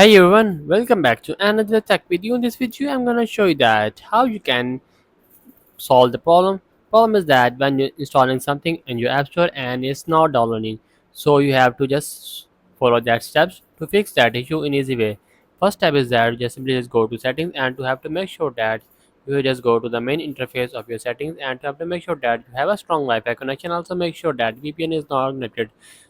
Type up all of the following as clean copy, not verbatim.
Hey everyone, welcome back to another tech video. In this video, I'm gonna show you that how you can solve the problem. Problem is that when you're installing something in your app store and it's not downloading, so you have to just follow that steps to fix that issue in easy way. First step is that you just simply just go to settings and to have to make sure that you just go to the main interface of your settings and to have to make sure that you have a strong Wi-Fi connection. Also make sure that VPN is not connected.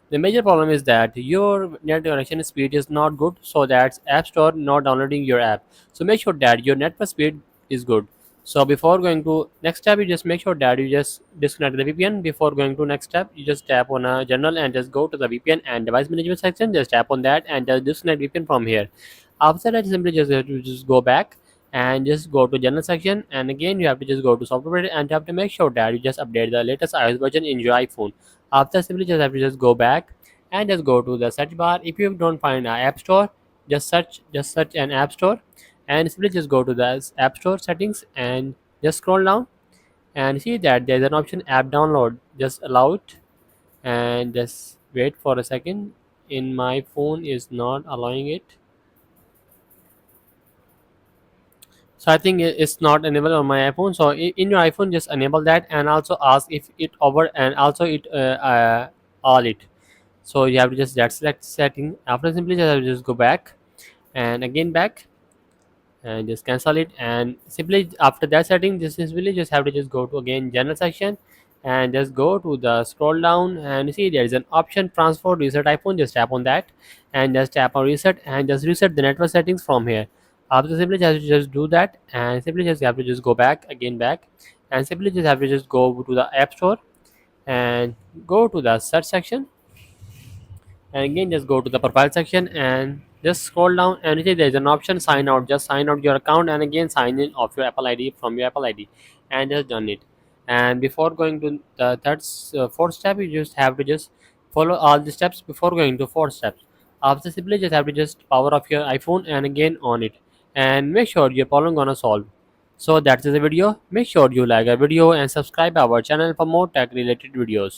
The major problem is that your net connection speed is not good, so that's App Store not downloading your app. So make sure that your network speed is good. So before going to next step, you just make sure that you just disconnect the VPN. Before going to next step, you just tap on a general and just go to the VPN and device management section. Just tap on that and just disconnect VPN from here. After that, simply just have to just go back and just go to general section, and again you have to just go to software and you have to make sure that you just update the latest iOS version in your iPhone. After, simply just have to just go back and just go to the search bar. If you don't find an app store, just search an app store and simply just go to the app store settings and just scroll down and see that there's an option app download. Just allow it and just wait for a second. In my phone is not allowing it, so I think it's not enabled on my iPhone. So in your iPhone, just enable that and also ask if it over and also it all it. So you have to just that select setting. After, simply just have to just go back and again back and just cancel it, and simply after that setting, just simply just have to just go to again general section and just go to the scroll down and see there is an option transfer reset iPhone. Just tap on that and just tap on reset and just reset the network settings from here. After, simply just do that and simply just have to just go back again back and simply just have to just go to the app store and go to the search section, and again just go to the profile section and just scroll down and see there's an option sign out. Just sign out your account and again sign in of your Apple ID from your Apple ID and just done it. And before going to the fourth step, you just have to just follow all the steps before going to fourth steps. After, simply just have to just power off your iPhone and again on it and make sure your problem gonna solve. So that's the video. Make sure you like our video and subscribe our channel for more tech related videos.